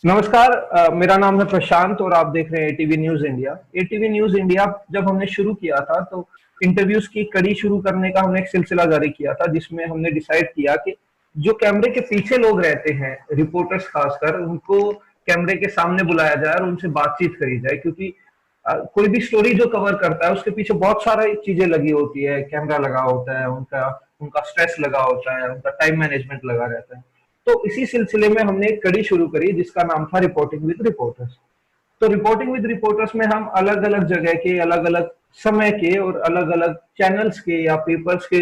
नमस्कार। मेरा नाम है प्रशांत और आप देख रहे हैं ATV news India. ATV news India जब हमने शुरू किया था तो इंटरव्यूज की कड़ी शुरू करने का हमने एक सिलसिला जारी किया था, जिसमें हमने डिसाइड किया कि जो कैमरे के पीछे लोग रहते हैं, रिपोर्टर्स खासकर, उनको कैमरे के सामने बुलाया जाए और उनसे बातचीत करी जाए, क्योंकि कोई भी स्टोरी जो कवर करता है उसके पीछे बहुत सारी चीजें लगी होती है। कैमरा लगा होता है, उनका उनका स्ट्रेस लगा होता है, उनका टाइम मैनेजमेंट लगा रहता है। तो इसी सिलसिले में हमने एक कड़ी शुरू करी जिसका नाम था रिपोर्टिंग विद रिपोर्टर्स। तो रिपोर्टिंग विद रिपोर्टर्स में हम अलग अलग जगह के, अलग अलग समय के और अलग अलग चैनल्स के या पेपर्स के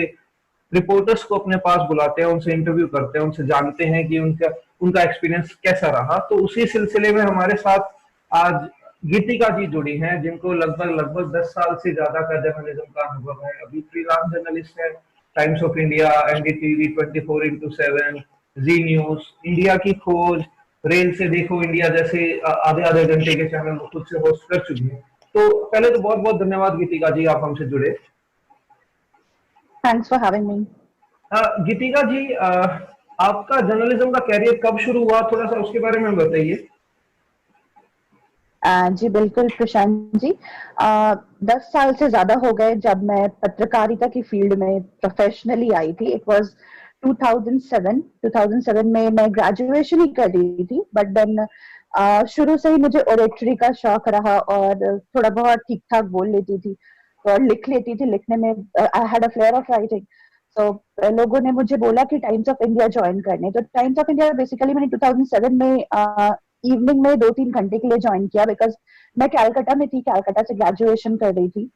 रिपोर्टर्स को अपने पास बुलाते हैं, उनसे इंटरव्यू करते हैं, उनसे जानते हैं कि उनका उनका एक्सपीरियंस कैसा रहा। तो उसी सिलसिले में हमारे साथ आज गीतिका जी जुड़ी हैं, जिनको लगभग लगभग 10 साल से ज्यादा का जर्नलिज्म का अनुभव है। अभी फ्रीलांस जर्नलिस्ट है, Times of India, NDTV, 24x7, Zee News, India की खोज, रेल से देखो इंडिया जैसे आधे आधे घंटे के चैनल खुद से होस्ट कर चुकी है। तो पहले तो बहुत बहुत धन्यवाद गीतिका जी, आप हमसे जुड़े। Thanks for having me. गीतिका जी, आपका जर्नलिज्म का कैरियर कब शुरू हुआ, थोड़ा सा उसके बारे में बताइए। जी बिल्कुल प्रशांत जी। 10 साल से ज्यादा हो गए जब मैं पत्रकारिता की फील्ड में प्रोफेशनली आई थी। इट वाज 2007 में मैं ग्रेजुएशन ही कर रही थी, बट देन शुरू से ही मुझे ओरेटरी का शौक रहा और थोड़ा बहुत ठीक ठाक बोल लेती थी और लिख लेती थी। लिखने में I had a flare of writing. तो लोगों ने मुझे बोला कि टाइम्स ऑफ इंडिया ज्वाइन करने। तो टाइम्स ऑफ इंडिया बेसिकली मैंने 2007 में इवनिंग में 2-3 घंटे के लिए ज्वाइन किया, बिकॉज मैं कैलकाटा में थी, कैलकाटा से ग्रेजुएशन कर रही थी।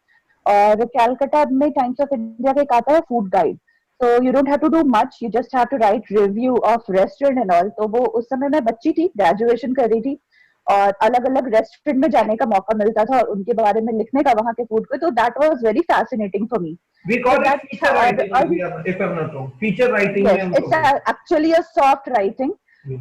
और कैलकाटा में टाइम्स ऑफ इंडिया का एक आता है फूड गाइड। तो you don't have to do much, you just have to write review of restaurant and all. तो वो उस समय मैं बच्ची थी, ग्रेजुएशन कर रही थी और अलग अलग रेस्टोरेंट में जाने का मौका मिलता था और उनके बारे में लिखने का, वहां के फूड को। तो that was very fascinating for me. We तो call it that feature writing, if I'm not wrong. Feature writing में yes, हम it's actually a soft writing.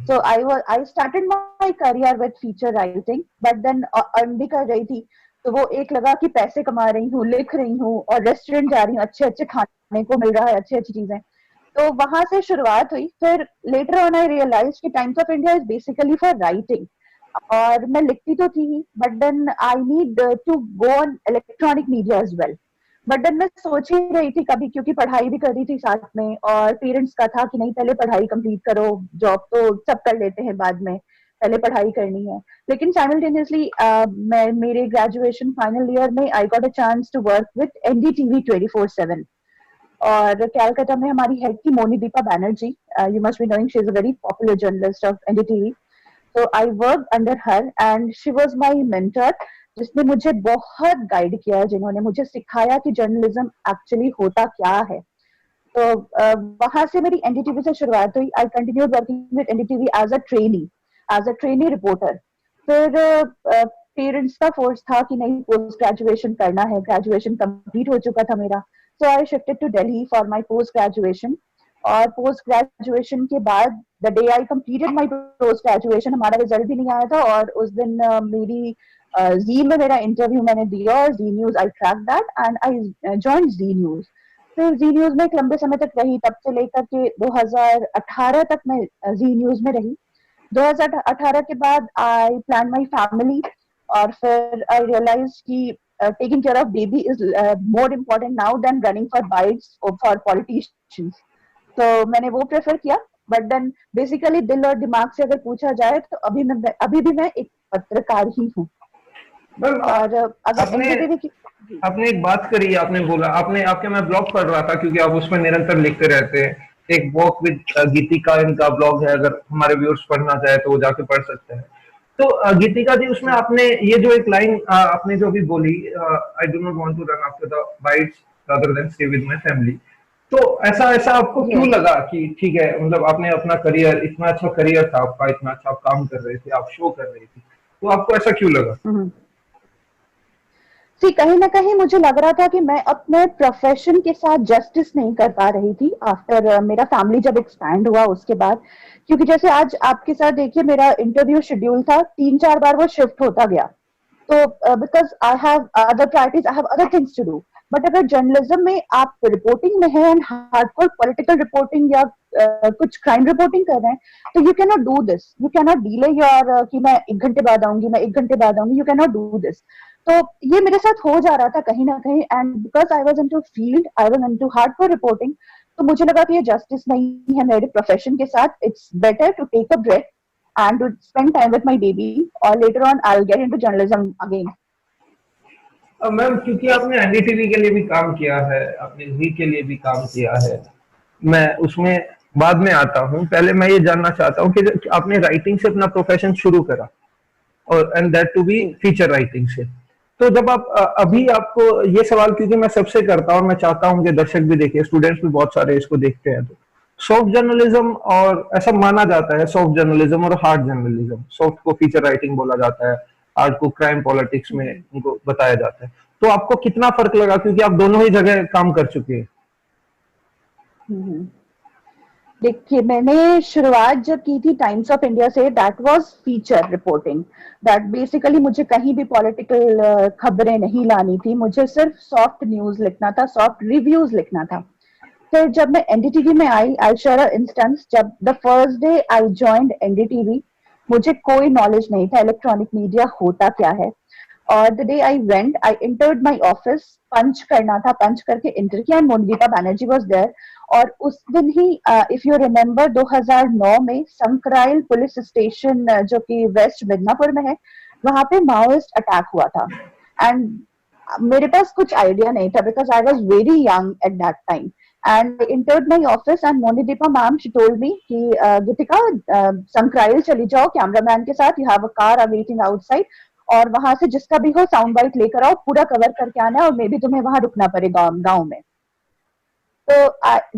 So I started my career with feature writing, but then earn भी कर रही थी। तो वो एक लगा कि पैसे कमा रही हूँ, लिख रही हूँ और रेस्टोरेंट जा रही हूँ, अच्छे अच्छे खाने को मिल रहा है, अच्छी अच्छी चीजें। तो वहां से शुरुआत हुई। फिर लेटर ऑन आई रियलाइज कि Times of India is basically for writing. और मैं लिखती तो थी ही, but then I need to go on electronic media as well. But then मैं सोच ही रही थी कभी, क्योंकि पढ़ाई भी कर रही थी साथ में और पेरेंट्स का था कि नहीं पहले पढ़ाई कंप्लीट करो, जॉब तो सब कर लेते हैं बाद में, पहले पढ़ाई करनी है। लेकिन साइमल्टेनियसली मैं मेरे ग्रेजुएशन फाइनल ईयर में I got a chance to work with NDTV 24/7। और कैलकाटा में हमारी हेड थी Moni Deepa Banerjee. You must be knowing, she is a very popular journalist of NDTV. So I worked under her and she was my mentor, जिसने मुझे बहुत guide किया, जिन्होंने मुझे सिखाया कि जर्नलिज्म एक्चुअली होता क्या है। तो वहां से मेरी एनडीटीवी से शुरुआत हुई। I continued working with NDTV as a trainee reporter. फिर पेरेंट्स का फोर्स था कि नहीं, पोस्ट ग्रेजुएशन करना है, ग्रेजुएशन कंप्लीट हो चुका था मेरा। So I shifted to Delhi for my post graduation. और पोस्ट ग्रेजुएशन के बाद the day I completed my post graduation, हमारा रिजल्ट भी नहीं आया था और उस दिन मेरी जी में मेरा इंटरव्यू मैंने दिया और Zee news I track that and I join Zee news. फिर जी न्यूज में एक लंबे समय तक रही, तब से लेकर के 2018 तक मैं जी न्यूज में रही। 2018 के बाद आई प्लान माई फैमिली और फिर आई रियलाइज कि taking care of baby is more important now than running for bytes for politicians. तो मैंने वो प्रेफर किया। बट देन बेसिकली दिल और दिमाग से अगर पूछा जाए तो अभी भी मैं एक पत्रकार ही हूँ। और अगर आपने एनडीटीवी की आपने एक बात करी, आपने बोला, आपने आपके मैं ब्लॉग पढ़ रहा था क्योंकि आप उसमें निरंतर लिखते रहते हैं। एक वॉक विद गीतिका इनका ब्लॉग है, अगर हमारे व्यूअर्स पढ़ना चाहे तो वो जाके पढ़ सकते हैं। तो गीतिका जी, उसमें आपने ये जो एक लाइन आपने जो भी बोली, I do not want to run after the bytes rather than stay with my family. तो ऐसा ऐसा आपको क्यों yes. लगा कि ठीक है, मतलब आपने अपना करियर, इतना अच्छा करियर था आपका, इतना अच्छा आप काम कर रहे थे, आप शो कर रही थी, तो आपको ऐसा क्यों लगा? कहीं ना कहीं मुझे लग रहा था कि मैं अपने प्रोफेशन के साथ जस्टिस नहीं कर पा रही थी आफ्टर मेरा फैमिली जब एक्सपैंड हुआ उसके बाद। क्योंकि जैसे आज आपके साथ देखिए, मेरा इंटरव्यू शेड्यूल था, 3-4 बार वो शिफ्ट होता गया। तो because I have other priorities, I have other things to do. But अगर जर्नलिज्म में आप रिपोर्टिंग में है एंड हार्डकोर पॉलिटिकल रिपोर्टिंग या कुछ क्राइम रिपोर्टिंग कर रहे हैं, तो you can not do this, you can not delay your कि मैं 1 घंटे बाद आऊंगी, मैं 1 घंटे बाद आऊंगी, you can not do this. तो ये मेरे साथ हो जा रहा था कहीं ना कहीं, and because I was into field, I was into hardcore reporting, तो मुझे लगा कि ये जस्टिस नहीं है मेरे प्रोफेशन के साथ। It's better to take a break and to spend time with my baby, or later on I'll get into journalism again. Ma'am, क्योंकि आपने एनडीटीवी के लिए भी काम किया है, आपने जी के लिए भी काम किया है, मैं उसमें बाद में आता हूँ। पहले मैं ये जानना चाहता हूँ कि आपने राइटिंग से अपना प्रोफेशन शुरू करा, और and that too be feature writing से, तो जब आप अभी आपको ये सवाल, क्योंकि मैं सबसे करता हूँ और मैं चाहता हूँ कि दर्शक भी देखें, स्टूडेंट्स भी बहुत सारे इसको देखते हैं, तो सॉफ्ट जर्नलिज्म, और ऐसा माना जाता है सॉफ्ट जर्नलिज्म और हार्ड जर्नलिज्म, सॉफ्ट को फीचर राइटिंग बोला जाता है, हार्ड को क्राइम पॉलिटिक्स में उनको बताया जाता है। तो आपको कितना फर्क लगा, क्योंकि आप दोनों ही जगह काम कर चुके हैं? देखिए, मैंने शुरुआत जब की थी टाइम्स ऑफ इंडिया से, that was feature reporting, that basically मुझे कहीं भी पॉलिटिकल खबरें नहीं लानी थी, मुझे सिर्फ सॉफ्ट न्यूज लिखना था, सॉफ्ट रिव्यूज लिखना था। फिर जब मैं एनडीटीवी में आई, आई शेयर अ इंस्टेंस, जब the first day I joined NDTV, मुझे कोई नॉलेज नहीं था इलेक्ट्रॉनिक मीडिया होता क्या है। और the day I went, I entered my office, punch करना था, पंच करके एंटर किया, and Monika Banerjee was there. और उस दिन ही इफ यू रिमेम्बर 2009 में संक्राइल पुलिस स्टेशन जो कि वेस्ट मिदनापुर में है, वहां पे माओइस्ट अटैक हुआ था। एंड मेरे पास कुछ आइडिया नहीं था because I was very young at that time, and I entered my office and Monideepa ma'am, she told me कि गीतिका संक्राइल चली जाओ कैमरामैन के साथ, you have a car awaiting outside, और वहां से जिसका भी हो साउंड बाइट लेकर आओ, पूरा कवर करके आना है, और मे भी तुम्हें वहां रुकना पड़ेगा गांव में। तो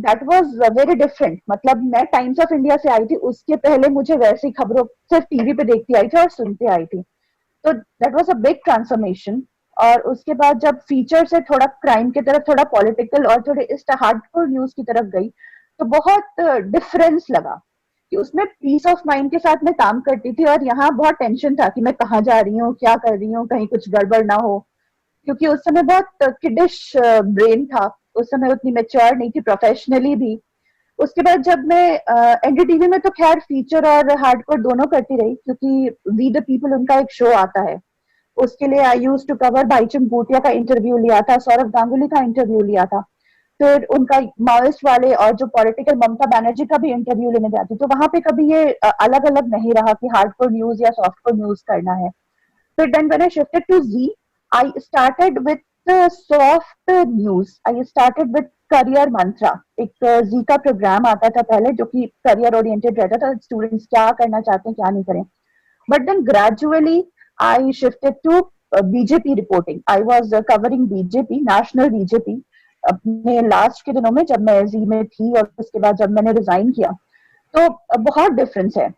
दैट वाज वेरी डिफरेंट। मतलब मैं टाइम्स ऑफ इंडिया से आई थी, उसके पहले मुझे वैसी खबरों सिर्फ टीवी पे देखती आई थी और सुनते आई थी, तो that was a big transformation. और उसके बाद जब फीचर से थोड़ा क्राइम की तरफ, थोड़ा पॉलिटिकल और थोड़े इस हार्डकोर न्यूज की तरफ गई, तो बहुत डिफरेंस लगा कि उसमें पीस ऑफ माइंड के साथ मैं काम करती थी, और यहाँ बहुत टेंशन था कि मैं कहाँ जा रही हूँ, क्या कर रही हूँ, कहीं कुछ गड़बड़ ना हो, क्योंकि उस समय बहुत किडिश ब्रेन था, उस समय उतनी मैच्योर नहीं थी प्रोफेशनली भी। उसके बाद जब मैं एनडीटीवी में, तो खैर फीचर और हार्डकोर दोनों करती रही, क्योंकि वी द पीपल उनका एक शो आता है, उसके लिए I use to cover Bhaichung Bhutia का इंटरव्यू लिया था, सौरभ गांगुली का इंटरव्यू लिया था, फिर उनका माओइस्ट वाले और जो पॉलिटिकल ममता बनर्जी का भी इंटरव्यू लेने जाती, तो वहां पे कभी ये अलग अलग नहीं रहा कि हार्डकोर न्यूज या सॉफ्टकोर न्यूज करना है। फिर then when I shifted to Zee, I started with soft news, I started with career Mantra, एक जी का प्रोग्राम आता था पहले जो कि करियर ओरिएंटेड रहता था, स्टूडेंट्स क्या करना चाहते हैं क्या नहीं करें। But then gradually I shifted to BJP reporting. I was covering BJP, national BJP. अपने लास्ट के दिनों में जब मैं जी में थी, और उसके बाद जब मैंने रिजाइन किया, तो बहुत डिफरेंस है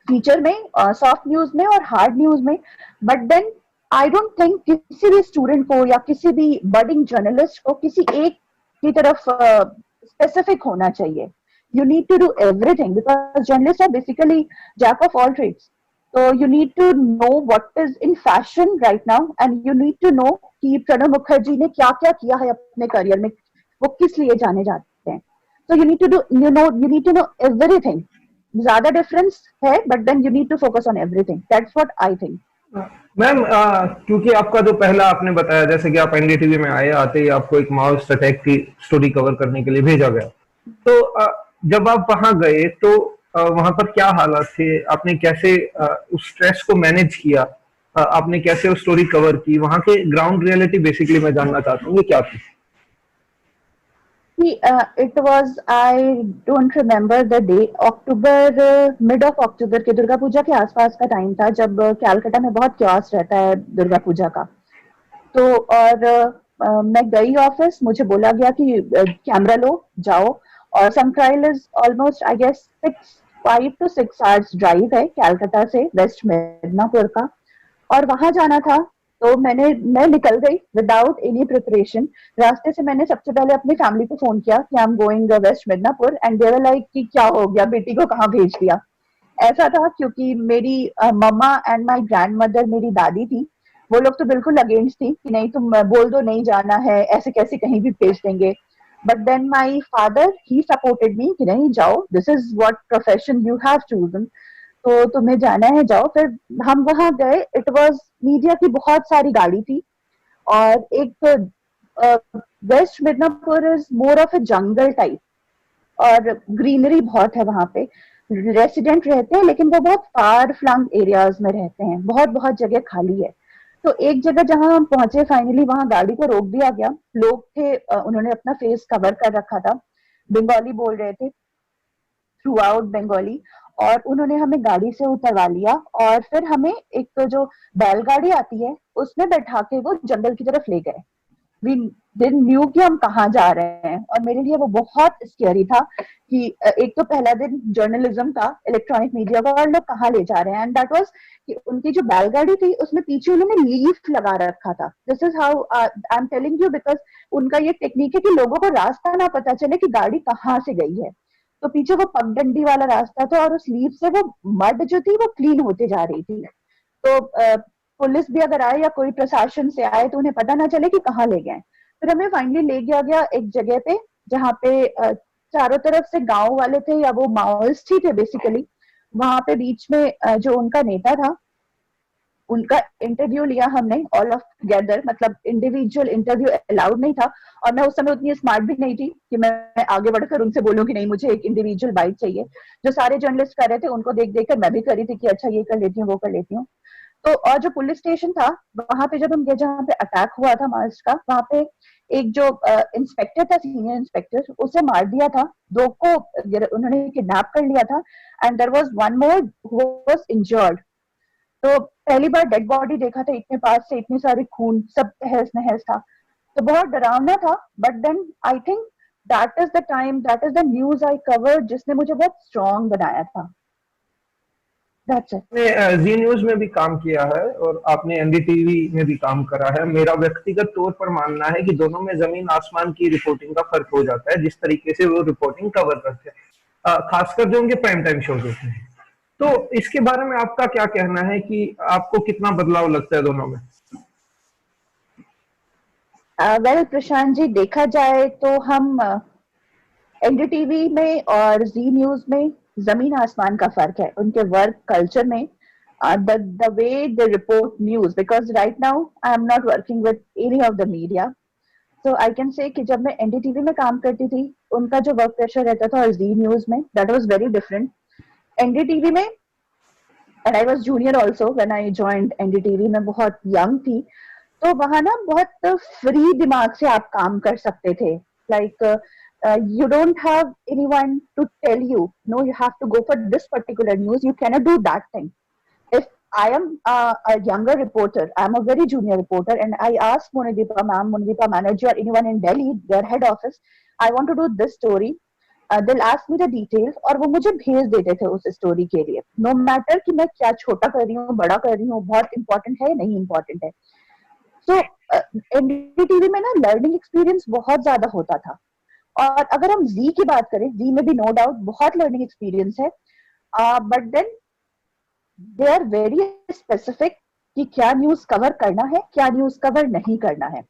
फीचर में, सॉफ्ट न्यूज में और हार्ड न्यूज में। But then I don't think किसी भी स्टूडेंट को या किसी भी बडिंग जर्नलिस्ट को किसी एक की तरफ स्पेसिफिक होना चाहिए। You need to do everything, because journalist are basically jack of all trades. So you need to know what is in fashion right now, and you need to know कि प्रणब मुखर्जी ने क्या क्या किया है अपने करियर में, वो किस लिए जाने जाते हैं। So you need to do, you need to know everything. ज्यादा डिफरेंस है, but then you need to focus on everything. That's what I think. Ma'am, क्योंकि आपका जो पहला आपने बताया, जैसे कि आप एनडीटीवी में आए, आते ही आपको एक माओइस्ट अटैक की स्टोरी कवर करने के लिए भेजा गया, तो जब आप वहां गए तो वहां पर क्या हालात थे, आपने कैसे उस स्ट्रेस को मैनेज किया, आपने कैसे वो स्टोरी कवर की, वहां के ग्राउंड रियलिटी बेसिकली मैं जानना चाहता हूँ, ये क्या थी? It was, I don't remember the day, October, mid of October के दुर्गा पूजा के आसपास का टाइम था, जब कैलकाटा में बहुत क्योस रहता है दुर्गा पूजा का। तो और मैं गई ऑफिस, मुझे बोला गया कि कैमरा लो जाओ, और Sankrail is almost I guess 5 to 6 hours drive है कैलकाटा से वेस्ट मिदनापुर का, और वहां जाना था। तो मैं निकल गई विदाउट एनी प्रिपरेशन। रास्ते से मैंने सबसे पहले अपनी फैमिली को फोन किया कि I am going West Midnapore, and they were like कि क्या हो गया, बेटी को कहाँ भेज दिया। ऐसा था क्योंकि मेरी मम्मा एंड माय ग्रैंडमदर, मेरी दादी थी, वो लोग तो बिल्कुल अगेंस्ट थी कि नहीं तुम बोल दो नहीं जाना है, ऐसे कैसे कहीं भी भेज देंगे। But then my father he supported me कि नहीं जाओ, this is what profession you have chosen, तो तुम्हें जाना है जाओ। फिर हम वहां गए, इट वाज मीडिया की बहुत सारी गाड़ी थी, और एक West Midnapore is more of a jungle type, और ग्रीनरी बहुत है वहां पे, रेसिडेंट रहते हैं लेकिन वो बहुत फार फ्लंग एरियाज में रहते हैं, बहुत बहुत जगह खाली है। तो एक जगह जहां हम पहुंचे फाइनली, वहां गाड़ी को रोक दिया गया, लोग थे उन्होंने अपना फेस कवर कर रखा था, बंगाली बोल रहे थे, थ्रू आउट बंगाली, और उन्होंने हमें गाड़ी से उतरवा लिया, और फिर हमें एक तो जो बैलगाड़ी आती है उसमें बैठा के वो जंगल की तरफ ले गए। वी डिडंट न्यू कि हम कहाँ जा रहे हैं, और मेरे लिए वो बहुत स्कैरी था कि एक तो पहला दिन जर्नलिज्म का, इलेक्ट्रॉनिक मीडिया का, और लोग कहाँ ले जा रहे हैं। एंड दैट वाज कि उनकी जो बैलगाड़ी थी उसमें पीछे उन्होंने लीफ लगा रखा था। This is how I am telling you, because उनका ये टेक्निक है कि लोगों को रास्ता ना पता चले कि गाड़ी कहाँ से गई है। तो पीछे वो पगडंडी वाला रास्ता था, और उस लीफ से वो मड जो थी वो क्लीन होते जा रही थी। तो पुलिस भी अगर आए या कोई प्रशासन से आए तो उन्हें पता ना चले कि कहाँ ले गए। फिर हमें फाइनली ले गया गया एक जगह पे जहाँ पे चारों तरफ से गांव वाले थे, या वो माओइस्ट ही थे बेसिकली। वहां पे बीच में जो उनका नेता था, उनका इंटरव्यू लिया हमने ऑल ऑफ टुगेदर, मतलब इंडिविजुअल इंटरव्यू अलाउड नहीं था। और मैं उस समय उतनी स्मार्ट भी नहीं थी कि मैं आगे बढ़कर उनसे बोलूं कि नहीं मुझे एक इंडिविजुअल बाइट चाहिए। जो सारे जर्नलिस्ट कर रहे थे उनको देख देख कर मैं भी कर रही थी कि अच्छा ये कर लेती हूँ वो कर लेती हूँ। तो और जो पुलिस स्टेशन था वहां पे, जब हम गए जहाँ पे अटैक हुआ था मार्च का, वहां पे एक जो इंस्पेक्टर था, सीनियर इंस्पेक्टर, उसे मार दिया था, दो को उन्होंने किडनैप कर लिया था, and there was one more who was injured. तो पहली बार डेड बॉडी देखा था, इतने पास से इतनी सारी खून, सब तहस नहस था, तो बहुत डरावना था। But then I think that is the time, that is the news I cover जिसने मुझे बहुत स्ट्रांग बनाया था। That's it. आपने जी न्यूज में भी काम किया है और आपने एनडीटीवी में भी काम करा है। मेरा व्यक्तिगत तौर पर मानना है कि दोनों में जमीन आसमान की रिपोर्टिंग का फर्क हो जाता है, जिस तरीके से वो रिपोर्टिंग कवर करते हैं, खासकर जो उनके प्राइम टाइम शोज होते हैं। तो इसके बारे में आपका क्या कहना है कि आपको कितना बदलाव लगता है दोनों में? वेल प्रशांत जी, देखा जाए तो हम एनडीटीवी में और जी न्यूज में जमीन आसमान का फर्क है, उनके वर्क कल्चर में, the way they report news, because right now I am not working with any of the media, so I can say कि जब मैं एनडीटीवी में काम करती थी उनका जो वर्क प्रेशर रहता था, और जी न्यूज में that was very different। NDTV में, and I was junior also when I joined NDTV, मैं बहुत यंग थी, तो वहां ना बहुत फ्री दिमाग से आप काम कर सकते थे। Like you don't have anyone to tell you no you have to go for this particular news, you cannot do that thing. If I am a younger reporter, I am a very junior reporter, and I ask Monideepa ma'am, Monideepa manager, or anyone in Delhi, their head office, I want to do this story, they'll ask me the details, और वो मुझे भेज देते थे उस story के लिए, no matter कि मैं क्या छोटा कर रही हूँ बड़ा कर रही हूँ, बहुत इंपॉर्टेंट है नहीं इंपॉर्टेंट है। सो एनडीटीवी में ना लर्निंग एक्सपीरियंस बहुत ज्यादा होता था। और अगर हम जी की बात करें, जी में भी नो डाउट बहुत लर्निंग एक्सपीरियंस है, but then they are very specific कि क्या न्यूज कवर करना है, क्या न्यूज कवर नहीं करना है।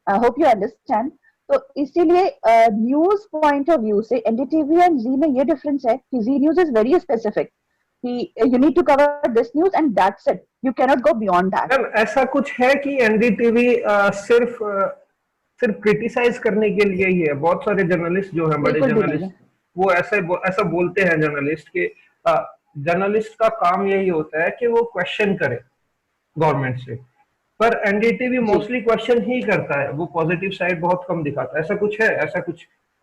Hope you understand. तो इसीलिए न्यूज पॉइंट ऑफ व्यू से एनडीटीवी एंड जी में ये डिफरेंस है कि Zee news is very specific कि you need to cover this news and that's it, you cannot go beyond that. ऐसा कुछ है कि एनडीटीवी सिर्फ सिर्फ क्रिटिसाइज करने के लिए ही है? बहुत सारे जर्नलिस्ट जो हैं, बड़े जर्नलिस्ट, वो ऐसा बोलते हैं जर्नलिस्ट के, जर्नलिस्ट का काम यही होता है कि वो क्वेश्चन करे गवर्नमेंट से, पर एनडीटीवी मोस्टली क्वेश्चन ही करता है, वो पॉजिटिव साइड बहुत कम दिखाता है। ऐसा कुछ है?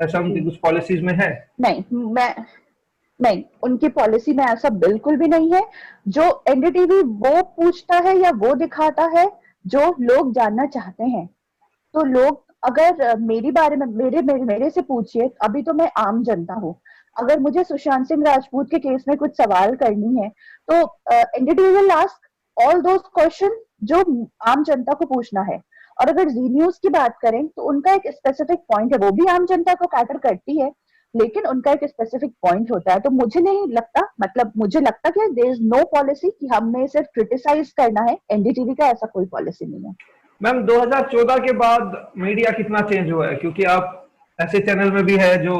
ऐसा उनकी कुछ पॉलिसीज में है? नहीं, उनकी पॉलिसी में ऐसा बिल्कुल भी नहीं है। जो एनडीटीवी वो पूछता है या वो दिखाता है जो लोग जानना चाहते हैं। तो लोग अगर मेरी बारे में मेरे से पूछिए, अभी तो मैं आम जनता हूँ, अगर मुझे सुशांत सिंह राजपूत के केस में कुछ सवाल करनी है तो NDTV will ask all those question जो आम जनता को पूछना है। और अगर जी न्यूज की बात करें तो उनका एक स्पेसिफिक पॉइंट है, वो भी आम जनता को कैटर करती है, लेकिन उनका एक स्पेसिफिक पॉइंट होता है। तो मुझे नहीं लगता, मतलब मुझे लगता कि देयर इज नो पॉलिसी कि हमें सिर्फ क्रिटिसाइज करना है, एनडीटीवी का ऐसा कोई पॉलिसी नहीं है। मैम 2014 के बाद मीडिया कितना चेंज हुआ है, क्योंकि आप ऐसे चैनल में भी है जो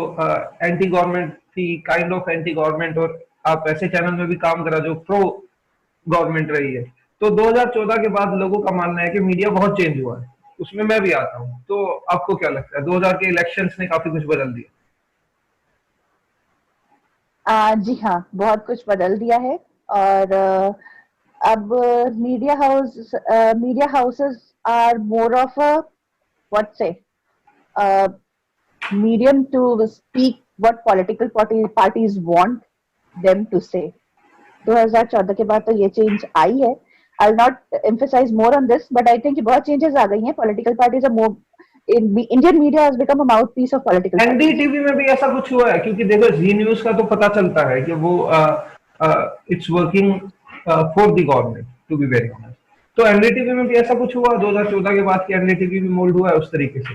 एंटी गवर्नमेंट थी, काइंड ऑफ एंटी गवर्नमेंट, और आप ऐसे चैनल में भी काम करा जो प्रो गवर्नमेंट रही है। तो 2014 के बाद लोगों का मानना है कि मीडिया बहुत चेंज हुआ है, उसमें मैं भी आता हूँ। तो आपको क्या लगता है, 2000 के इलेक्शंस ने काफी कुछ बदल दिया? जी हाँ, बहुत कुछ बदल दिया है। और अब media houses are more of a what से medium to speak what political parties want them to say. 2014 के बाद तो ये चेंज आई है। I'll not emphasize more on this, but I think बहुत चेंजेस आ गई हैं। Political parties are more Indian media has become a mouthpiece of political parties. NDTV में भी ऐसा कुछ हुआ है? क्योंकि देखो जी न्यूज का तो पता चलता है कि वो it's working for the government, to be very honest. तो एनडीटीवी में भी ऐसा कुछ हुआ 2014 के बाद कि एनडीटीवी भी मोल्ड हुआ है उस तरीके से?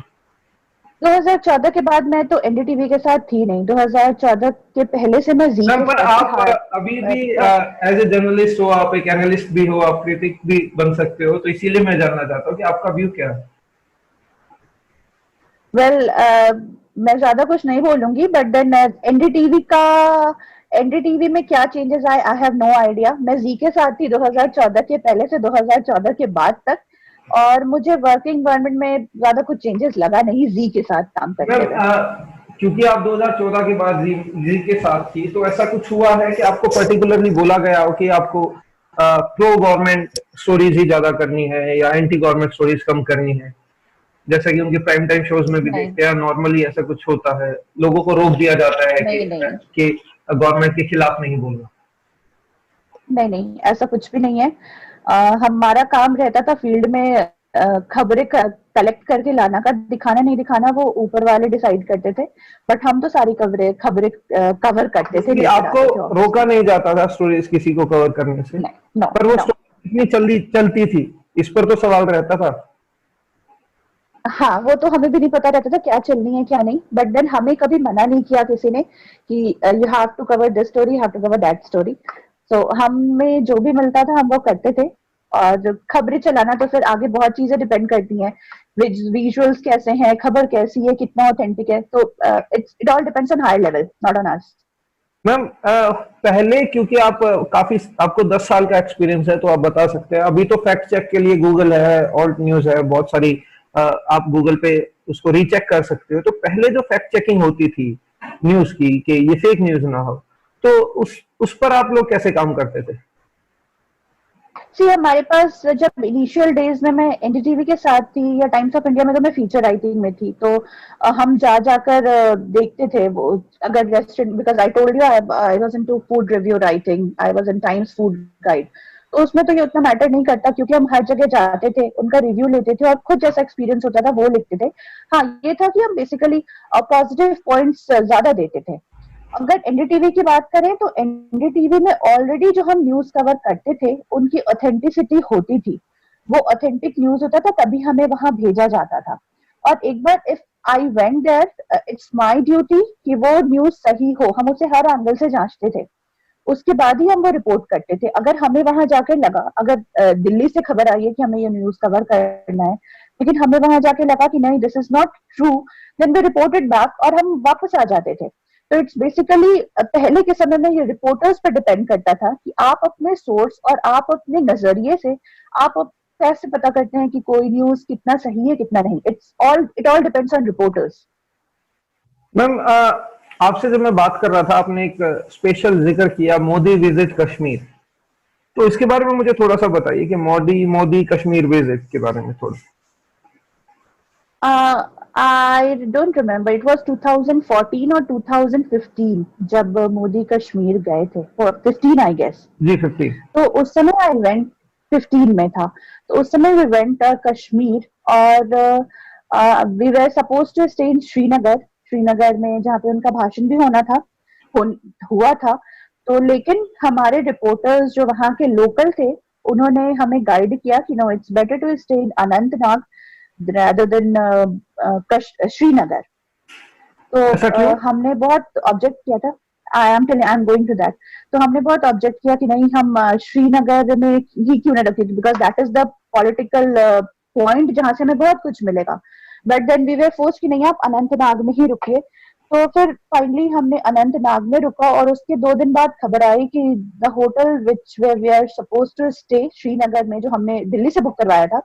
2014 के बाद मैं तो एनडीटीवी के साथ थी नहीं। 2014 के पहले से मैं जी के पर साथ आप अभी भी एज ए जर्नलिस्ट हो, आप एक एनालिस्ट भी हो, आप क्रिटिक भी बन सकते हो, तो इसीलिए मैं जानना चाहता हूँ कि आपका व्यू क्या है। वेल मैं ज्यादा कुछ नहीं बोलूंगी, बट देन एनडीटीवी में क्या चेंजेस आए, आई हैव नो आइडिया। मैं जी के साथ थी 2014 के पहले से 2014 के बाद तक, और मुझे वर्किंग गवर्नमेंट में ज्यादा कुछ चेंजेस लगा नहीं जी के साथ काम करते हुए। क्योंकि आप 2014 के बाद जी के साथ थी, तो ऐसा कुछ हुआ है कि आपको पर्टिकुलरली बोला गया हो कि आपको प्रो गवर्नमेंट स्टोरीज ही ज्यादा करनी है या एंटी गवर्नमेंट स्टोरीज कम करनी है, जैसा कि उनके प्राइम टाइम शोज में भी देखते हैं? नॉर्मली ऐसा कुछ होता है, लोगों को रोक दिया जाता है कि गवर्नमेंट के खिलाफ नहीं बोलना? नहीं, ऐसा कुछ भी नहीं है। हमारा काम रहता था फील्ड में खबरें कलेक्ट करके लाना का, दिखाना नहीं दिखाना वो ऊपर वाले डिसाइड करते थे, बट हम तो सारी खबरें कवर करते थे। आपको रोका नहीं जाता था स्टोरीज किसी को कवर करने से? पर वो स्टोरी इतनी चलती थी, इस पर तो सवाल रहता था। हाँ, वो तो हमें भी नहीं पता रहता था क्या चलनी है क्या नहीं, बट देन हमें कभी मना नहीं किया किसी ने कि you have to cover this story, you have to cover that story. So हमें जो भी मिलता था हम वो करते थे। और खबरें चलाना तो फिर आगे बहुत चीजें डिपेंड करती हैं, विजुअल्स कैसे हैं, खबर कैसी है, कितना ऑथेंटिक है। तो it all depends on higher level, not on us. Ma'am पहले, क्योंकि आप आपको 10 साल का एक्सपीरियंस है, तो आप बता सकते हैं। अभी तो फैक्ट चेक के लिए गूगल है, ऑल्ट न्यूज है, बहुत सारी आप गूगल पे उसको रीचेक कर सकते हो। तो पहले जो फैक्ट चेकिंग होती थी न्यूज की कि ये फेक न्यूज ना हो, तो उस पर आप लोग कैसे काम करते थे? हमारे पास जब इनिशियल डेज में मैं एनडीटीवी के साथ थी या टाइम्स ऑफ इंडिया में, तो मैं फीचर राइटिंग में थी। तो हम जाकर देखते थे वो, अगर restaurant, because I told you I was into food review writing, I was in times food guide. तो उसमें तो ये उतना मैटर नहीं करता, क्योंकि हम हर जगह जाते थे, उनका रिव्यू लेते थे और खुद जैसा एक्सपीरियंस होता था वो लिखते थे। हाँ, ये था कि हम बेसिकली पॉजिटिव पॉइंट्स ज्यादा देते थे। अगर एनडीटीवी की बात करें तो एनडीटीवी में ऑलरेडी जो हम न्यूज कवर करते थे उनकी ऑथेंटिसिटी होती थी, वो ऑथेंटिक न्यूज होता था, तभी हमें वहां भेजा जाता था। और एक बार if I went there, it's my duty कि वो न्यूज सही हो, हम उसे हर एंगल से जांचते थे, उसके बाद ही हम वो रिपोर्ट करते थे। अगर हमें वहां जाकर लगा, अगर दिल्ली से खबर आई है कि हमें ये न्यूज कवर करना है, लेकिन हमें वहां जाके लगा कि नहीं, this is not true, then we reported back और हम वापस आ जाते थे। तो इट्स बेसिकली पहले के समय में ये रिपोर्टर्स पर डिपेंड करता था कि आप अपने सोर्स और आप अपने नजरिए से आप कैसे पता करते हैं कि कोई न्यूज कितना सही है कितना नहीं। It all depends on reporters. Ma'am आपसे जब मैं बात कर रहा था, आपने एक स्पेशल जिक्र किया मोदी विजिट कश्मीर, तो इसके बारे में मुझे थोड़ा सा बताइए कि मोदी कश्मीर विजिट के बारे में थोड़ा। I don't remember. It was 2014 और 2015 जब मोदी कश्मीर गए थे, 15 I guess। जी 15। तो उस समय I went, 15 में था, तो उस समय we went कश्मीर, और we were supposed to stay in Srinagar में, जहाँ पे उनका भाषण भी होना था, हुआ था। तो लेकिन हमारे रिपोर्टर्स जो वहाँ के लोकल थे, उन्होंने हमें गाइड किया कि no, it's better to stay in Anantnag rather than Srinagar। तो ऐसा क्यों? हमने बहुत ऑब्जेक्ट किया था। I am going to that. तो हमने बहुत ऑब्जेक्ट किया कि नहीं, हम श्रीनगर में ही क्यों ना रखें, because that is the political point जहां से हमें बहुत कुछ मिलेगा। But then we were forced कि नहीं, आप अनंतनाग में ही रुकिए। तो फिर फाइनली हमने अनंतनाग में रुका, और उसके 2 दिन बाद खबर आई कि the hotel which we are suppose to stay Srinagar में, जो हमने दिल्ली से बुक करवाया था,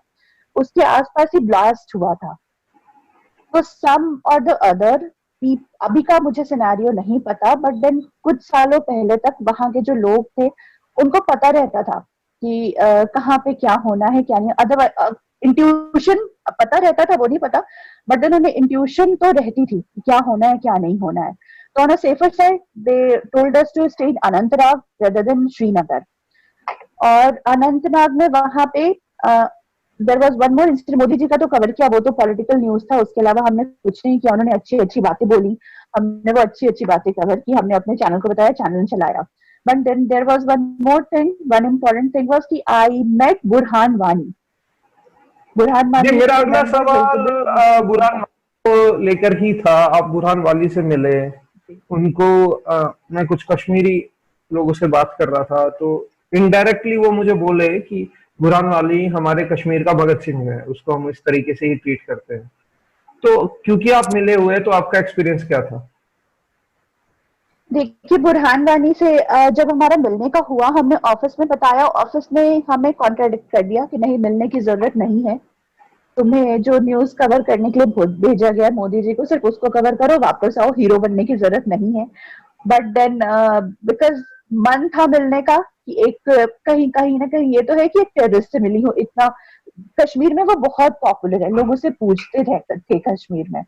उसके आसपास ही ब्लास्ट हुआ था। तो सम और द अदर, अभी का मुझे सिनेरियो नहीं पता, बट देन कुछ सालों पहले तक वहां के जो लोग थे उनको पता रहता था कि कहाँ पे क्या होना है क्या नहीं। अदरवाइज इंट्यूशन पता रहता था, वो नहीं पता, बट देन उन्हें इंट्यूशन तो रहती थी कि क्या होना है क्या नहीं होना है। तो on a safer side they told us to stay in Anantnag rather than Srinagar. और अनंतनाग में वहां पे there was one more incident. Modi ji का तो कवर किया, वो तो पॉलिटिकल न्यूज था, उसके अलावा हमने कुछ नहीं किया। उन्होंने अच्छी अच्छी बातें बोली, हमने वो अच्छी अच्छी बातें कवर की, हमने अपने चैनल को बताया, चैनल चलाया। But then there was one more thing, one important thing was कि आई मेट बुरहान वानी। बुरहान जी, वानी मेरा अगला मेंबर सवाल हिजबुल। बुरहान को लेकर ही था। आप बुरहान वाली से मिले, उनको मैं कुछ कश्मीरी लोगों से बात कर रहा था, तो इनडायरेक्टली वो मुझे बोले कि बुरहान वाली हमारे कश्मीर का भगत सिंह है, उसको हम इस तरीके से ही ट्रीट करते हैं। तो क्योंकि आप मिले हुए, तो आपका एक्सपीरियंस क्या था? देखिए, बुरहान वानी से जब हमारा मिलने का हुआ, हमने ऑफिस में बताया, ऑफिस ने हमें कॉन्ट्राडिक्ट कर दिया कि नहीं, मिलने की जरूरत नहीं है, तुम्हें जो न्यूज कवर करने के लिए भेजा गया मोदी जी को, सिर्फ उसको कवर करो, वापस आओ, हीरो बनने की जरूरत नहीं है। बट देन बिकॉज मन था मिलने का कि एक कहीं कहीं ना कहीं ये तो है कि एक टेररिस्ट से मिली हो। इतना कश्मीर में वो बहुत पॉपुलर है, लोग उससे पूछते थे कश्मीर में।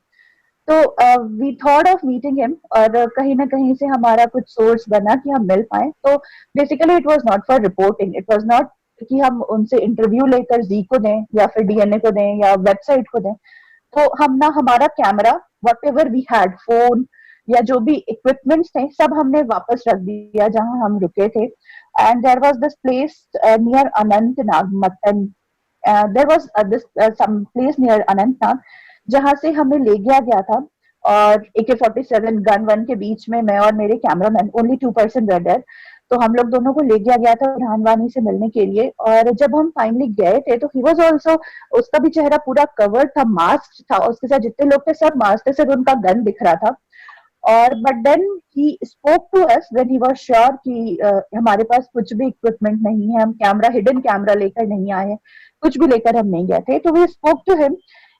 तो we thought of meeting him, और कहीं ना कहीं से हमारा कुछ सोर्स बना कि हम मिल पाए। तो basically it was not for reporting, it was not कि हम उनसे इंटरव्यू लेकर जी को दें या फिर डीएनए को दें या वेबसाइट को दें। तो हम ना, हमारा camera, whatever we had, phone या जो भी इक्विपमेंट्स थे, सब हमने वापस रख दिया जहां हम रुके थे। And there was this place near Anantnag, Mattan, there was this some place near Anantnag, जहां से हमें ले गया था। और AK-47 गन वन के बीच में मैं और मेरे cameraman, only 2 person were there. तो हम लोग दोनों को ले गया था बुरहान वानी से मिलने के लिए। और जब हम फाइनली गए थे तो ही वाज आल्सो, उसका भी चेहरा पूरा कवर था, मास्क था, उसके साथ जितने लोग थे सब मास्क थे, सिर्फ उनका गन दिख रहा था। और but then he spoke to us when he was sure कि हमारे पास कुछ भी इक्विपमेंट नहीं है, हम कैमरा, हिडन कैमरा लेकर नहीं आए हैं, कुछ भी लेकर हम नहीं गए थे। तो we spoke to him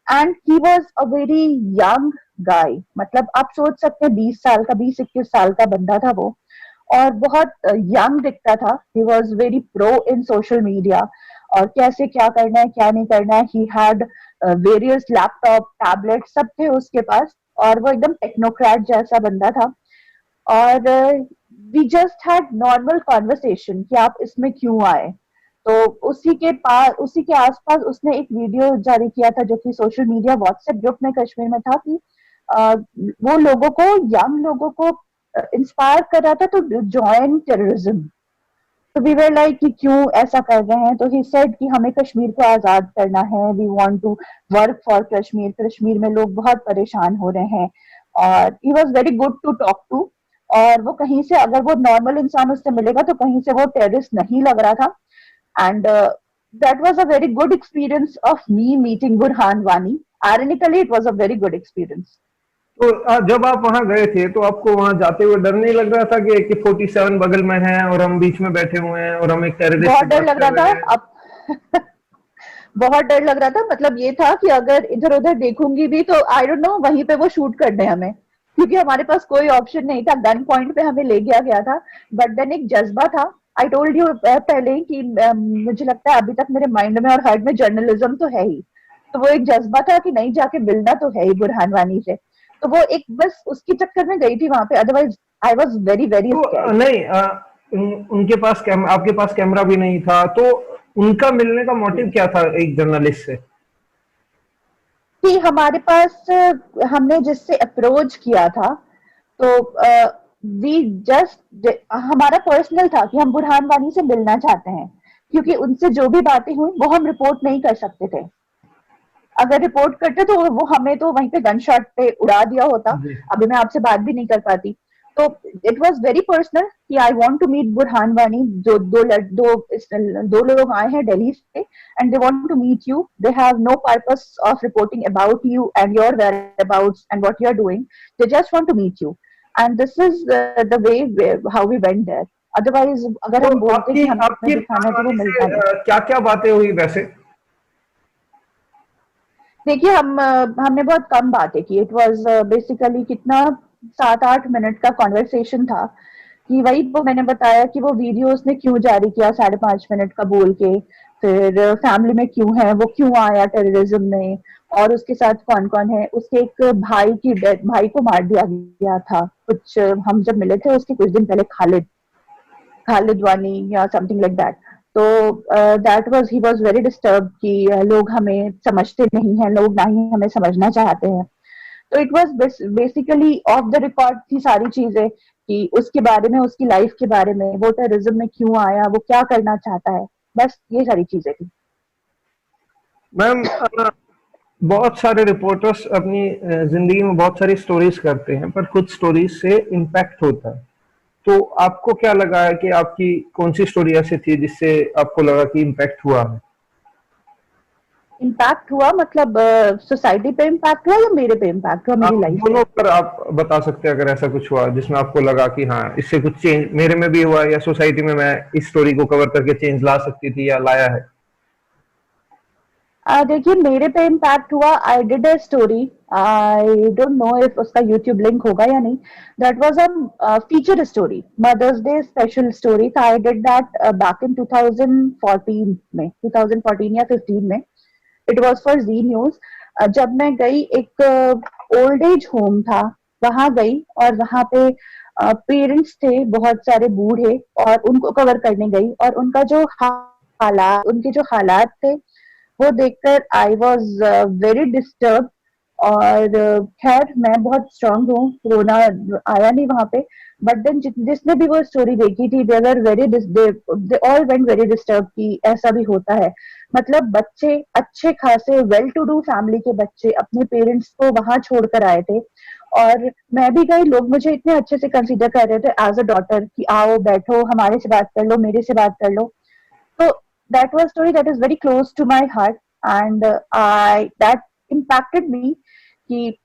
and he was a very young guy. मतलब आप सोच सकते हैं 20 साल का, 20-21 साल का बंदा था वो, और बहुत यंग दिखता था। He was very pro in social media, और कैसे क्या करना है क्या नहीं करना है। He had various laptop, tablet, सब थे उसके पास, और वो एकदम टेक्नोक्रेट जैसा बंदा था। और we just had normal conversation कि आप इसमें क्यों आए। तो उसी के आसपास उसने एक वीडियो जारी किया था, जो कि सोशल मीडिया व्हाट्सएप ग्रुप में कश्मीर में था, कि वो लोगों को, यंग लोगों को इंस्पायर कर रहा था टू ज्वाइन टेररिज्म। तो वी वर लाइक कि क्यों ऐसा कर रहे हैं। तो ही सेड कि हमें कश्मीर को आजाद करना है, we want to work for Kashmir, Kashmir में लोग बहुत परेशान हो रहे हैं। और he was very good to talk to. और वो कहीं से, अगर वो नॉर्मल इंसान उससे मिलेगा तो कहीं से वो टेररिस्ट नहीं लग रहा था। And that was a very good experience of me meeting Burhan Wani. Ironically, it was a very good experience. तो जब आप वहां गए थे, तो आपको वहां जाते हुए डर नहीं लग रहा था कि AK-47 बगल में है और हम बीच में बैठे हुए हैं और हम एक टेररिस्ट बहुत से डर बात लग कर रहा रहे था हैं? अब। बहुत डर लग रहा था। मतलब ये था कि अगर इधर उधर देखूंगी भी तो आई डोंट नो वहीं पे वो शूट कर दे हमें, क्योंकि हमारे पास कोई ऑप्शन नहीं था। गन पॉइंट पे हमें ले गया था। बट देन एक जज्बा था। आई टोल्ड यू पहले ही कि मुझे लगता है अभी तक मेरे माइंड में और हार्ट में जर्नलिज्म तो है ही। तो वो एक जज्बा था कि नहीं, जाके मिलना तो है ही बुरहान वानी से। तो वो एक, बस उसके चक्कर में गई थी वहां पे, otherwise I was very very तो स्कैर्ड। नहीं, उनके पास आपके पास कैमरा भी नहीं था, तो उनका मिलने का मोटिव क्या था एक जर्नलिस्ट से? कि हमारे पास हमने जिससे अप्रोच किया था, तो वी जस्ट, हमारा पर्सनल था कि हम बुरहान वानी से मिलना चाहते हैं, क्योंकि उनसे जो भी बातें हुई वो हम रिपोर्ट नहीं कर सकते थे। अगर रिपोर्ट करते तो वो हमें तो वहीं पे गन शॉट पे उड़ा दिया होता, अभी मैं आपसे बात भी नहीं कर पाती। तो इट वाज वेरी पर्सनल कि I want to meet Burhan Wani, जो दो लोग आए हैं दिल्ली से and they want to meet you, they have no purpose of reporting about you and your whereabouts and what you are doing, they just want to meet you and this is the way how we went there, otherwise अगर तो हम बोलते आपकी कि हमें आपकी दिखाना है तो वो वानी मिलता नहीं। से क्या क्या बातें हुई वैसे? देखिए हमने बहुत कम बातें की, इट वाज बेसिकली कितना 7-8 मिनट का कॉन्वर्सेशन था कि वही वो मैंने बताया कि वो वीडियो उसने क्यों जारी किया 5.5 मिनट का बोल के, फिर फैमिली में क्यों है, वो क्यों आया टेररिज्म में और उसके साथ कौन कौन है, उसके एक भाई को मार दिया गया था कुछ, हम जब मिले थे उसके कुछ दिन पहले, खालिद वानी या समथिंग लाइक दैट। तो that was he was very disturb कि लोग हमें समझते नहीं हैं, लोग ना ही हमें समझना चाहते हैं। तो it was basically of the record थी सारी चीजें कि उसके बारे में, उसकी लाइफ के बारे में, वो टेररिज्म में क्यों आया, वो क्या करना चाहता है, बस ये सारी चीजें थी। मैम, बहुत सारे रिपोर्टर्स अपनी जिंदगी में बहुत सारी स्टोरीज करते हैं, पर कुछ स्टोरीज से इम्पैक्ट होता है। तो आपको क्या लगा है कि आपकी कौन सी स्टोरी ऐसी थी जिससे आपको लगा कि इम्पैक्ट हुआ है? इम्पैक्ट हुआ मतलब सोसाइटी पे इम्पैक्ट हुआ या मेरे पे इम्पैक्ट हुआ, आप मेरी लाइफ पे? दोनों पर आप बता सकते हैं अगर ऐसा कुछ हुआ जिसमें आपको लगा कि हाँ, इससे कुछ चेंज मेरे में भी हुआ या सोसाइटी में मैं इस स्टोरी को कवर करके चेंज ला सकती थी या लाया है। देखिए मेरे पे इम्पैक्ट हुआ, I did a story, I don't know if उसका यूट्यूब लिंक होगा या नहीं, that was a feature story, Mother's Day special story था। I did that back in 2014 में, 2014 या 15 में, it was for Zee News. जब मैं गई, एक ओल्ड एज होम था, वहां गई और वहां पे पेरेंट्स थे बहुत सारे बूढ़े, और उनको कवर करने गई और उनका जो हालात, उनके जो हालात थे वो देखकर आई वॉज वेरी डिस्टर्ब। और खैर मैं बहुत स्ट्रांग हूँ, रोना आया नहीं वहां पे, बट देन जिसने भी वो स्टोरी देखी थी, they were very they all went very disturb कि ऐसा भी होता है। मतलब बच्चे, अच्छे खासे वेल टू डू फैमिली के बच्चे अपने पेरेंट्स को वहां छोड़कर आए थे, और मैं भी गई, लोग मुझे इतने अच्छे से कंसीडर कर रहे थे एज अ डॉटर कि आओ बैठो, हमारे से बात कर लो, मेरे से बात कर लो। So that was a story that is very close to my heart, and I that impacted me कि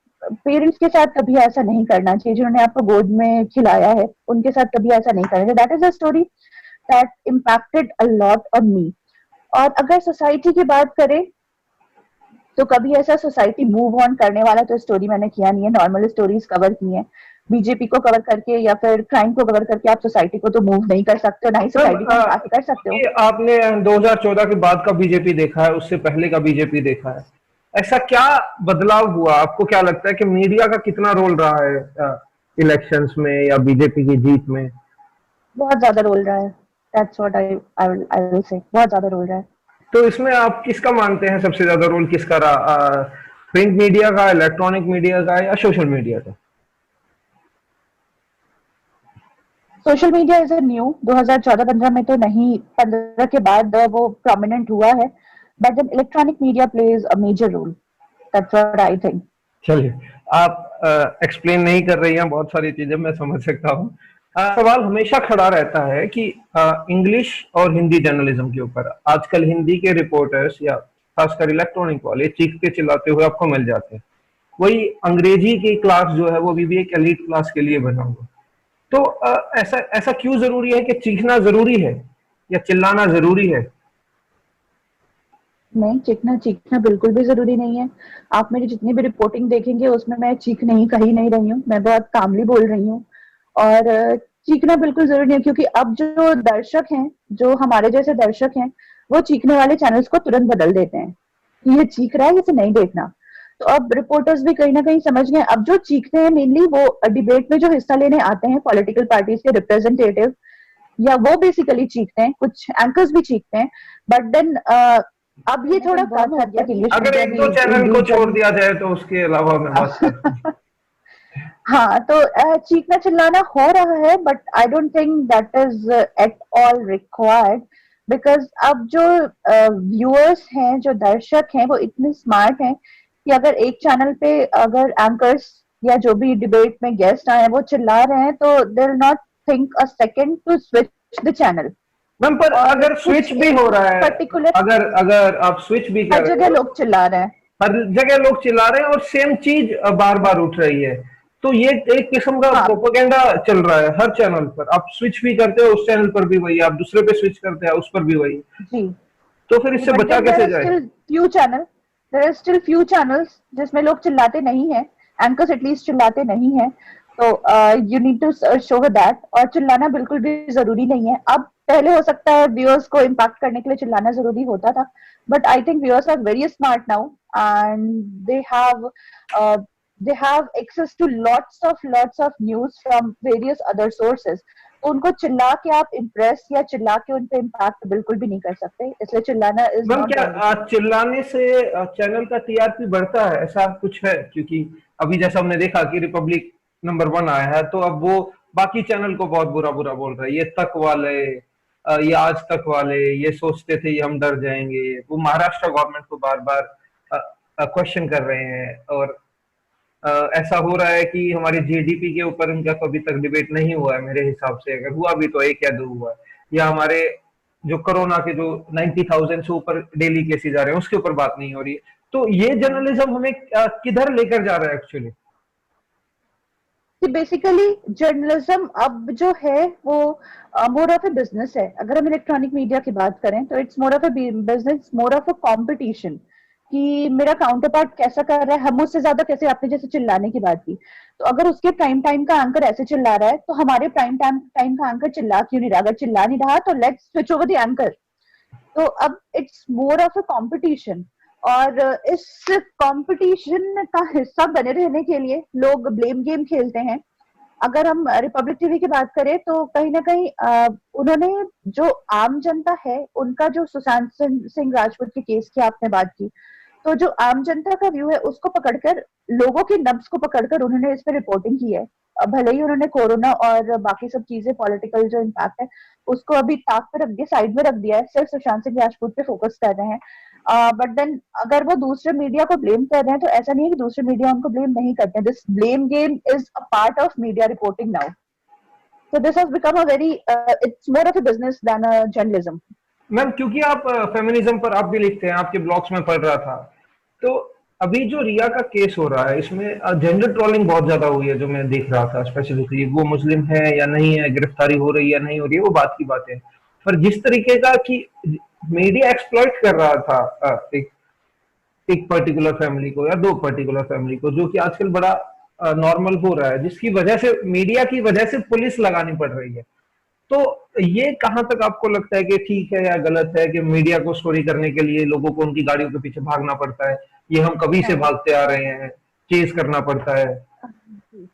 पेरेंट्स के साथ कभी ऐसा नहीं करना चाहिए, जिन्होंने आपको गोद में खिलाया है उनके साथ कभी ऐसा नहीं करना चाहिए। That is a story that impacted a lot on me. और अगर सोसाइटी की बात करें तो कभी ऐसा सोसाइटी मूव ऑन करने वाला तो स्टोरी मैंने किया नहीं है, नॉर्मल स्टोरीज कवर की हैं। बीजेपी को कवर करके या फिर क्राइम को कवर करके आप सोसाइटी को तो मूव नहीं कर सकते हो, ना ही मैम, सोसाइटी को इम्पैक्ट कर सकते हो। क्योंकि आपने 2014 के बाद का बीजेपी देखा है, उससे पहले का बीजेपी देखा है, ऐसा क्या बदलाव हुआ? आपको क्या लगता है कि मीडिया का कितना रोल रहा है इलेक्शंस में या बीजेपी की जीत में? बहुत ज्यादा रोल रहा है, that's what I will say, बहुत ज्यादा रोल रहा है। तो इसमें आप किसका मानते हैं सबसे ज्यादा रोल किसका रहा? प्रिंट मीडिया का, इलेक्ट्रॉनिक मीडिया का या सोशल मीडिया का? Social media is a new, 2014-15 में तो नहीं, 15 के बाद वो प्रोमिनेंट हुआ है, but then electronic media plays a major role, that's what I think. चलिए, आप एक्सप्लेन नहीं कर रही हैं बहुत सारी चीजें, मैं समझ सकता हूँ। सवाल हमेशा खड़ा रहता है कि इंग्लिश और हिंदी जर्नलिज्म के ऊपर आजकल हिंदी के रिपोर्टर्स या खासकर इलेक्ट्रॉनिक वाले चीखते चिल्लाते हुए आपको मिल जाते हैं, वही अंग्रेजी की क्लास जो है वो अभी भी एक एलीट क्लास के लिए बना हुआ। तो ऐसा ऐसा क्यों जरूरी है कि चीखना जरूरी है या चिल्लाना जरूरी है? नहीं, चीखना चीखना बिल्कुल भी जरूरी नहीं है। आप मेरी जितनी भी रिपोर्टिंग देखेंगे उसमें मैं चीख नहीं कही नहीं रही हूँ, मैं बहुत कामली बोल रही हूँ। और चीखना बिल्कुल जरूरी नहीं है, क्योंकि अब जो दर्शक हैं, जो हमारे जैसे दर्शक हैं, वो चीखने वाले चैनल्स को तुरंत बदल देते हैं कि ये चीख रहा है, इसे नहीं देखना। तो अब रिपोर्टर्स भी कहीं ना कहीं समझ गए, अब जो चीखते हैं मेनली वो डिबेट में जो हिस्सा लेने आते हैं, पॉलिटिकल पार्टीज के रिप्रेजेंटेटिव, या वो बेसिकली चीखते हैं, कुछ एंकर्स भी चीखते हैं। बट देन अब ये थोड़ा कम हो गया कि इंग्लिश अगर मीडिया एक दो भी चैनल को छोड़ इंडिविजुअली। दिया जाए तो उसके अलावा मैं बात करता हूँ। हाँ, तो चीखना चिल्लाना हो रहा है, but I don't think that is at all required. Because अब जो व्यूअर्स हैं, जो दर्शक हैं, वो इतने स्मार्ट हैं कि अगर एक चैनल पे अगर एंकर्स या जो भी डिबेट में गेस्ट आए हैं वो चिल्ला रहे हैं, तो they will not think a second to switch the channel. Ma'am पर और अगर कुछ स्विच भी एक हो रहा है, पर्टिकुलर, अगर अगर आप स्विच भी हर कर रहे जगह हो, लोग चिल्ला रहे हैं। हर जगह लोग चिल्ला रहे हैं और सेम चीज बार बार उठ रही है, तो ये एक किस्म का हाँ प्रोपेगेंडा चल रहा है हर चैनल पर। आप स्विच भी करते हो उस चैनल पर भी वही, आप दूसरे पे स्विच करते हैं उस पर भी वही, जी तो फिर इससे बट बचा देन देयर कैसे आर जाए? Still few channel, there are still few channels जिसमें लोग चिल्लाते नहीं है, एंकर्स एटलीस्ट चिल्लाते नहीं है। तो you need to show that. और चिल्लाना बिल्कुल भी जरूरी नहीं है। अब पहले हो सकता है व्यूअर्स को इम्पैक्ट करने के लिए चिल्लाना जरूरी होता था, but I think viewers are very smart now and they have they have access to lots of news from various other sources। तो उनको चिल्ला के आप इम्प्रेस या चिल्ला के उन पे इम्पैक्ट बिल्कुल भी नहीं कर सकते, इसलिए चिल्लाना इज मैम नॉट क्या जर्नलिज्म। चिल्लाने से चैनल का टीआरपी बढ़ता है, ऐसा कुछ है? क्योंकि अभी जैसा हमने देखा कि रिपब्लिक नंबर 1 आया है, तो अब वो बाकी चैनल को बहुत बुरा बुरा बोल रहा है, ये तक वाले, ये आज तक वाले, ये सोचते थे ये हम डर जाएंगे, वो महाराष्ट्र गवर्नमेंट को बार बार क्वेश्चन कर रहे हैं। और ऐसा हो रहा है कि हमारे जीडीपी के ऊपर उनका कभी तक डिबेट नहीं हुआ है मेरे हिसाब से, अगर हुआ भी तो एक या दो हुआ है। या हमारे जो कोरोना के जो 90,000 से ऊपर डेली केसेस आ रहे हैं उसके ऊपर बात नहीं हो रही है। तो ये जर्नलिज्म हमें किधर लेकर जा रहा है एक्चुअली? बेसिकली जर्नलिज्म अब जो है वो मोर ऑफ ए बिजनेस है। अगर हम इलेक्ट्रॉनिक मीडिया की बात करें तो it's more of A business, more of a competition, कि मेरा काउंटर पार्ट कैसा कर रहा है, हम उससे ज्यादा कैसे। आपने जैसे चिल्लाने की बात की, तो अगर उसके प्राइम टाइम का एंकर ऐसे चिल्ला रहा है तो हमारे प्राइम टाइम का एंकर चिल्ला क्यों नहीं रहा? अगर चिल्ला नहीं रहा तो let's switch over the anchor. तो अब it's more of a competition. और इस कंपटीशन का हिस्सा बने रहने के लिए लोग ब्लेम गेम खेलते हैं। अगर हम रिपब्लिक टीवी की बात करें तो कहीं ना कहीं उन्होंने, जो आम जनता है उनका, जो सुशांत सिंह राजपूत के केस की आपने बात की, तो जो आम जनता का व्यू है उसको पकड़कर, लोगों की नब्ज को पकड़कर उन्होंने इस पर रिपोर्टिंग की है। भले ही उन्होंने कोरोना और बाकी सब चीजें, पॉलिटिकल जो इम्पैक्ट है उसको अभी ताक पे रख दिया, साइड में रख दिया है, सिर्फ सुशांत सिंह राजपूत पे फोकस कर रहे हैं। बट देन अगर वो दूसरे मीडिया को ब्लेम कर रहे हैं तो ऐसा नहीं है कि दूसरे मीडिया उनको ब्लेम नहीं करते हैं। This blame game is a part of media reporting now. So this has become a very, it's more of a business than a journalism. Ma'am क्योंकि आप फेमिनिज्म पर आप भी लिखते हैं, आपके ब्लॉग्स में पढ़ रहा था, तो अभी जो रिया का केस हो रहा है इसमें जेंडर ट्रोलिंग बहुत ज्यादा हुई है, जो मैं देख रहा था स्पेसिफिकली। वो मुस्लिम है या नहीं है, गिरफ्तारी हो रही है या नहीं हो रही है, वो बात की बात है। पर जिस तरीके का कि मीडिया एक्सप्लॉइट कर रहा था एक पर्टिकुलर फैमिली को या दो पर्टिकुलर फैमिली को, जो कि आजकल बड़ा नॉर्मल हो रहा है, जिसकी वजह से, मीडिया की वजह से पुलिस लगानी पड़ रही है। तो ये कहां तक आपको लगता है कि ठीक है या गलत है कि मीडिया को स्टोरी करने के लिए लोगों को उनकी गाड़ियों के पीछे भागना पड़ता है? ये हम कभी से हाँ भागते आ रहे हैं, चेज करना पड़ता है। जी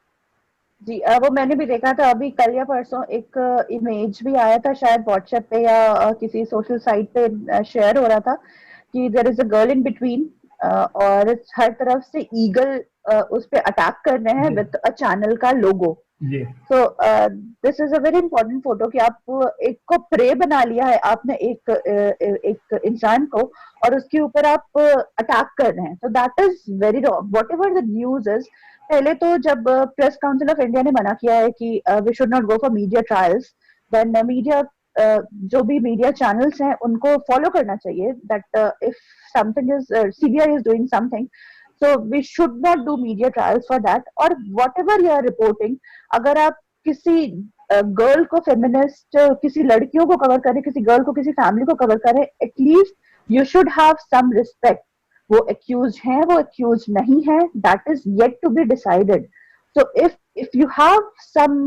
जी, वो मैंने भी देखा था अभी कल या परसों, एक इमेज भी आया था शायद व्हाट्सएप पे या किसी सोशल साइट पे शेयर हो रहा था कि there is a girl in between, और हर तरफ से ईगल उस पे अटैक कर रहे हैं जी विद अ चैनल का लोगो। जी so this is a very important photo कि आप एक को प्रे बना लिया है आपने, एक इंसान को, और उसके ऊपर आप अटैक कर रहे हैं। तो that is very wrong, what ever the news is. पहले तो जब प्रेस काउंसिल ऑफ इंडिया ने मना किया है कि we should not go for media trials, then media, जो भी मीडिया चैनल्स हैं उनको फॉलो करना चाहिए that if something is, CBI is doing something, so we should not do media trials for that। और whatever you are reporting, अगर आप किसी गर्ल को, फेमिनिस्ट किसी लड़कियों को कवर करें, किसी गर्ल को, किसी फैमिली को कवर करें, at least you should have some respect. वो एक्यूज हैं, वो एक्यूज नहीं है, that is yet to be decided. So if you have some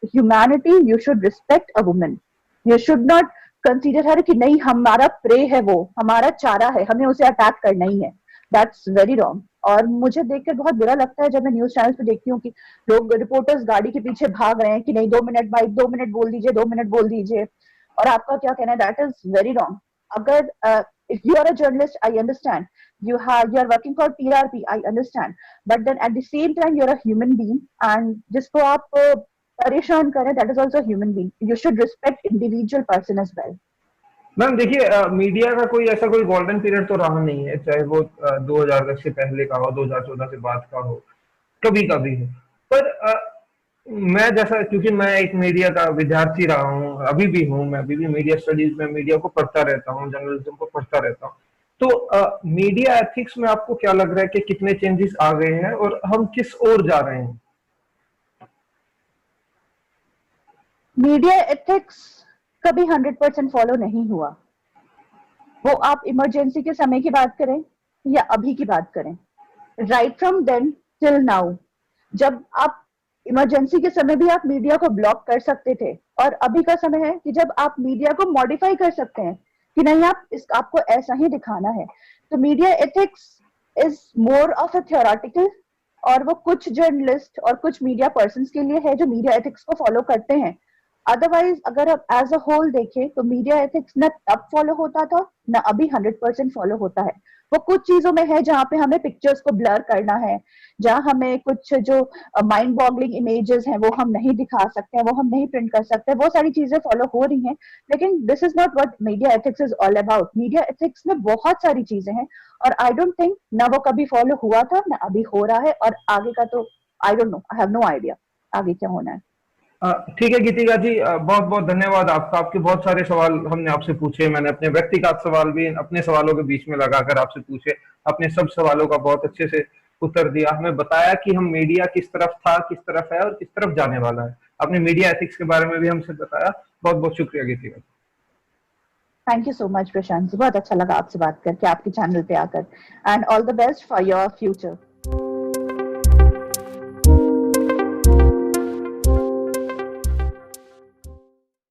humanity, you should respect a woman. You should not consider her कि नहीं हमारा pray है, वो हमारा चारा है, हमें उसे अटैक करना ही है। That's very wrong. और मुझे देखकर बहुत बुरा लगता है जब मैं न्यूज चैनल पे देखती हूँ कि लोग, रिपोर्टर्स गाड़ी के पीछे भाग रहे हैं कि नहीं 2 मिनट भाई, 2 मिनट बोल दीजिए, 2 मिनट बोल दीजिए। और आपका क्या कहना है? That is very wrong. अगर if you are a journalist, I understand, you are working for TRP, I understand, but then at the same time you are a human being, and जिसको आप परेशान करें, that is also human being. You should respect individual person as well. Ma'am देखिए, media का कोई ऐसा कोई golden period तो रहा नहीं है, चाहे वो 2000 से पहले का हो, 2014 से बाद का हो, कभी कभी है। पर मैं जैसा, क्योंकि मैं एक मीडिया का विद्यार्थी रहा हूँ, अभी भी हूँ, मैं अभी भी मीडिया स्टडीज में मीडिया को पढ़ता रहता हूँ, जर्नलिज्म को पढ़ता रहता हूँ। तो मीडिया एथिक्स में आपको क्या लग रहा है कि कितने चेंजेस आ गए हैं और हम किस ओर जा रहे हैं? मीडिया एथिक्स कभी 100% फॉलो नहीं हुआ। वो आप इमरजेंसी के समय की बात करें या अभी की बात करें, right from then till now, जब आप इमरजेंसी के समय भी आप मीडिया को ब्लॉक कर सकते थे, और अभी का समय है कि जब आप मीडिया को मॉडिफाई कर सकते हैं कि नहीं, आपको ऐसा ही दिखाना है। तो media ethics is more of a theoretical, और वो कुछ जर्नलिस्ट और कुछ मीडिया पर्सन के लिए है जो मीडिया एथिक्स को फॉलो करते हैं। अदरवाइज अगर आप एज अ होल देखें तो मीडिया एथिक्स न तब फॉलो होता था, न अभी 100% फॉलो होता है। वो कुछ चीजों में है जहाँ पे हमें पिक्चर्स को ब्लर करना है, जहाँ हमें कुछ जो माइंड बॉगलिंग इमेजेस हैं वो हम नहीं दिखा सकते हैं, वो हम नहीं प्रिंट कर सकते, वो सारी चीजें फॉलो हो रही हैं। लेकिन this is not what media ethics is all about. Media ethics में बहुत सारी चीजें हैं, और आई डोंट थिंक ना वो कभी फॉलो हुआ था ना अभी हो रहा है, और आगे का तो I don't know, I have no idea आगे क्या होना है। ठीक है गीतिका जी, बहुत बहुत धन्यवाद आपका। आपके बहुत सारे सवाल हमने आपसे पूछे, मैंने अपने व्यक्तिगत सवाल भी अपने सवालों के बीच में लगाकर आपसे पूछे। आपने सब सवालों का बहुत अच्छे से उत्तर दिया, हमें बताया कि हम मीडिया किस तरफ था, किस तरफ है और किस तरफ जाने वाला है। आपने मीडिया एथिक्स के बारे में भी हमसे बताया। बहुत बहुत शुक्रिया गीतिका जी। Thank you so much Prashant ji, बहुत अच्छा लगा आपसे बात करके, आपके चैनल पे आकर, and all the best for your future.